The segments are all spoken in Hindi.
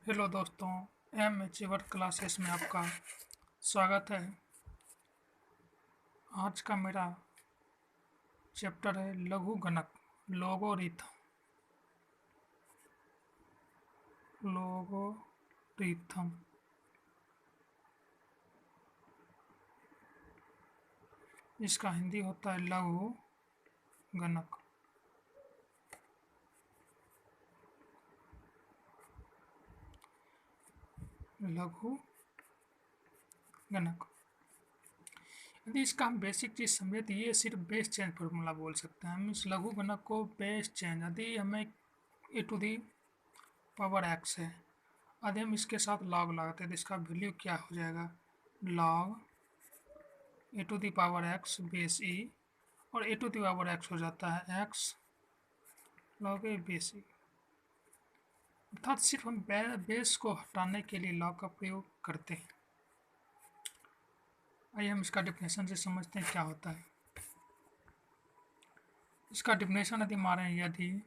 हेलो दोस्तों, एम अचीवर क्लासेस में आपका स्वागत है। आज का मेरा चैप्टर है लघु गणक लोगोरिथम। इसका हिंदी होता है लघु गणक। लघु गणक यदि इसका हम बेसिक चीज़ समझे तो ये सिर्फ बेस चेंज फार्मूला बोल सकते हैं। हम इस लघु गणक को बेस चेंज, यदि हमें ए टू दी पावर एक्स है, यदि हम इसके साथ लॉग लगाते हैं तो इसका वैल्यू क्या हो जाएगा, log a to the power x base e, और a to the power x हो जाता है x log a base e. अर्थात सिर्फ हम बेस को हटाने के लिए लॉग का प्रयोग करते हैं। आइए हम इसका डेफिनेशन से समझते हैं क्या होता है। इसका डेफिनेशन यदि मारें, यदि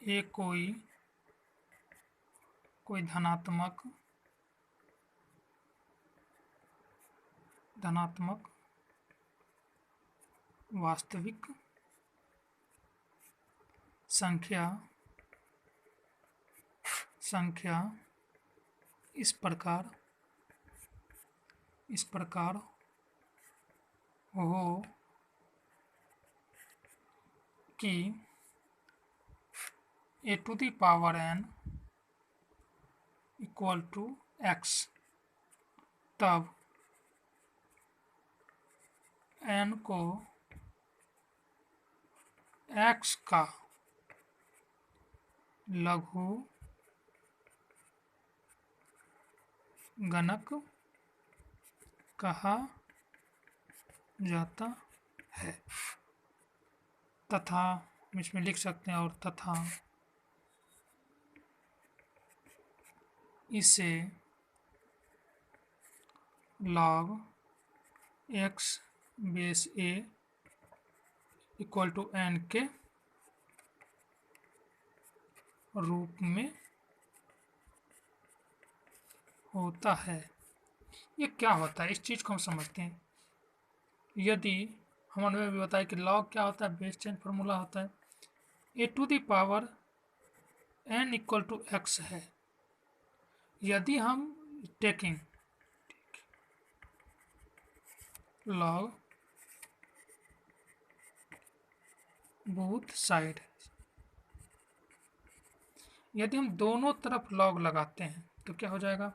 ए कोई धनात्मक वास्तविक संख्या इस प्रकार हो कि a to the power n equal to x, तब n को x का लघु गणक कहा जाता है, तथा इसमें लिख सकते हैं और तथा इसे log x base a equal to n के रूप में होता है। ये क्या होता है, इस चीज़ को हम समझते हैं। यदि हमने भी बताया कि लॉग क्या होता है, बेस चेंज फार्मूला होता है। A to the power n equal to x है, यदि हम टेकिंग लॉग बोथ साइड, यदि हम दोनों तरफ लॉग लगाते हैं तो क्या हो जाएगा,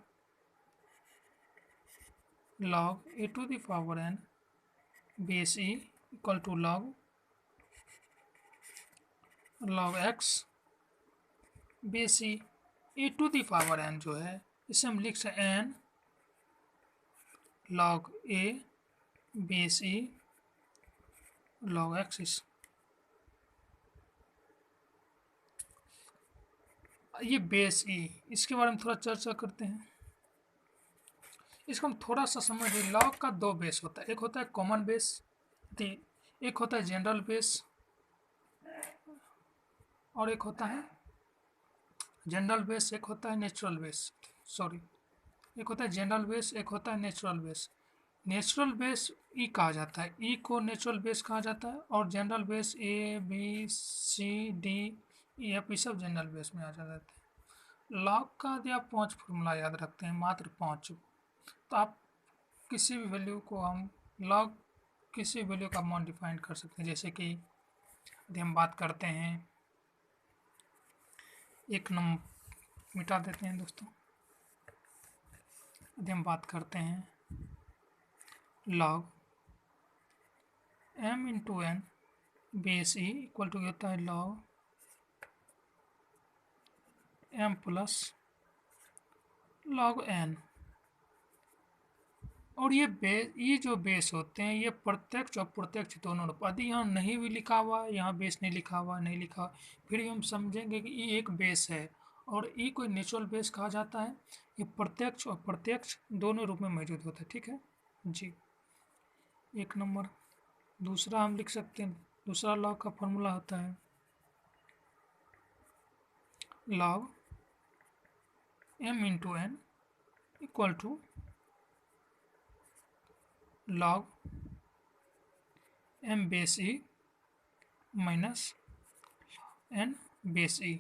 log a to the power n base e equal to log x base e. A to the power n जो है इसे हम लिख सकते हैं n log a base e log x. ये बेस ई, इसके बारे में थोड़ा चर्चा करते हैं। इसको हम थोड़ा सा समझ लें। लॉग का दो बेस होता है, एक होता है कॉमन बेस, एक होता है जनरल बेस, और एक होता है जनरल बेस, एक होता है नेचुरल बेस। एक होता है जनरल बेस, एक होता है नेचुरल बेस। नेचुरल बेस ई कहा जाता है, ई को नेचुरल बेस कहा जाता है, और general base a b c d e f ये सब जनरल बेस में आ जाते हैं। लॉग का यदि आप 5 फॉर्मूला याद रखते हैं, मात्र 5, तो आप किसी भी वैल्यू को हम लॉग किसी वैल्यू का मान डिफाइन कर सकते हैं। जैसे कि यदि हम बात करते हैं, एक नंबर मिटा देते हैं दोस्तों, यदि हम बात करते हैं log m into n base e equal to होता है log m plus log n। और ये जो बेस होते हैं ये प्रत्यक्ष और प्रत्यक्ष दोनों रूप, यदि यहाँ नहीं भी लिखा हुआ, यहाँ बेस नहीं लिखा हुआ, फिर भी हम समझेंगे कि ये एक बेस है, और ये कोई नेचुरल बेस कहा जाता है। ये प्रत्यक्ष और प्रत्यक्ष दोनों रूप में मौजूद होता है। ठीक है जी, एक नंबर। दूसरा हम लिख सकते हैं, दूसरा लॉग का फॉर्मूला होता है log m into n equal to log m base e minus n base e।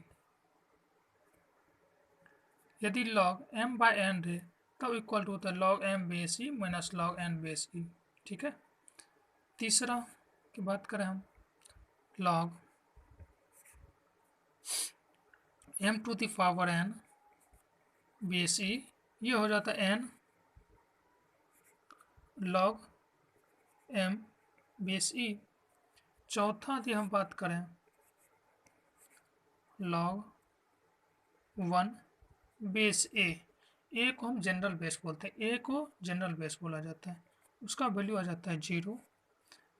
यदि log m बाय n रहे तब इक्वल टू होता है log m base e minus log n base e। ठीक है। तीसरा की बात करें हम, log m to the power n base e, ये हो जाता है n log m base e। चौथा यदि हम बात करें log 1 बेस a को हम जनरल बेस बोलते हैं, a को जनरल बेस बोला जाता है, उसका वैल्यू आ जाता है 0।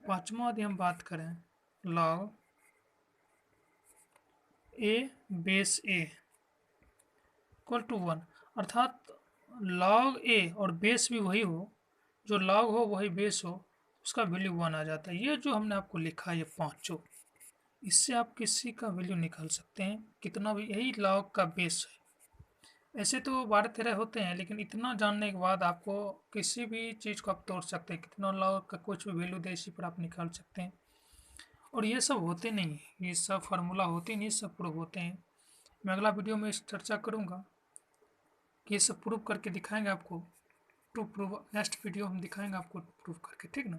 पांचवा यदि हम बात करें log a base a equal to 1, अर्थात log a और बेस भी वही हो, जो log हो वही बेस हो, उसका वैल्यू 1 आ जाता है। ये जो हमने आपको लिखा है ये पांचों, इससे आप किसी का वैल्यू निकाल सकते हैं कितना भी, यही log का बेस है। ऐसे तो 12-13 होते हैं, लेकिन इतना जानने के बाद आपको किसी भी चीज़ को आप तोड़ सकते हैं, कितना log का कुछ भी वैल्यू दे इसी पर आप निकाल सकते हैं। और ये सब होते नहीं है, ये सब फार्मूला होते नहीं, सब प्रूव होते हैं। मैं अगला वीडियो में इस चर्चा करूँगा कि ये सब प्रूव करके दिखाएंगे आपको, टू प्रूव। नेक्स्ट वीडियो हम दिखाएंगे आपको प्रूव करके, ठीक ना।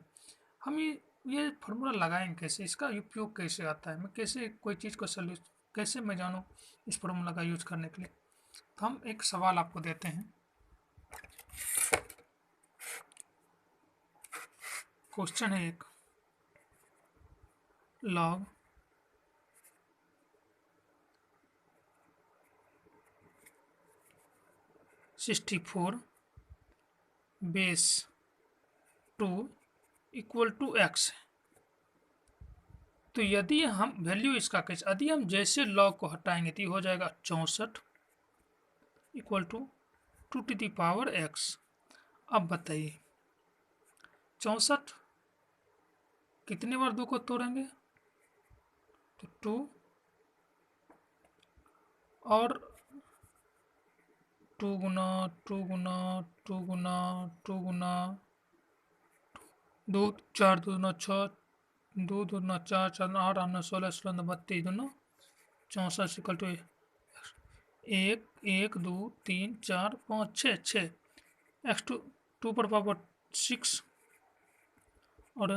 हम ये फार्मूला लगाएंगे कैसे, इसका उपयोग कैसे आता है, मैं कैसे कोई चीज़ को सोल्यूशन कैसे मैं जानूँ इस फार्मूला का यूज करने के लिए। तो हम एक सवाल आपको देते हैं, क्वेश्चन है एक, log (64) base 2 equal to x। तो यदि हम वैल्यू इसका कैसे, यदि हम जैसे log को हटाएंगे तो हो जाएगा 64 equal to 2 to the power x। अब बताइए 64 कितने बार 2 को तोड़ेंगे, तो 2 और 2 गुना 2 गुना 2 गुना 2 गुना 2 4 2 9 6 2 2 9 4 4 8 8 9 16 16 32 दोनों 64 इक्वल टू 1 1 2 3 4 5 6 6 x 2 पर पावर 6 और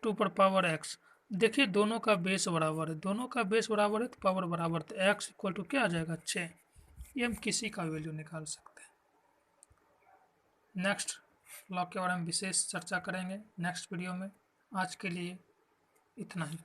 2 पर पावर x। देखिए दोनों का बेस बराबर है, दोनों का बेस बराबर है तो पावर बराबर, तो x इक्वल टू क्या आ जाएगा 6। ये हम किसी का वैल्यू निकाल सकते हैं। नेक्स्ट लॉग के बारे में विशेष चर्चा करेंगे नेक्स्ट वीडियो में। आज के लिए इतना ही।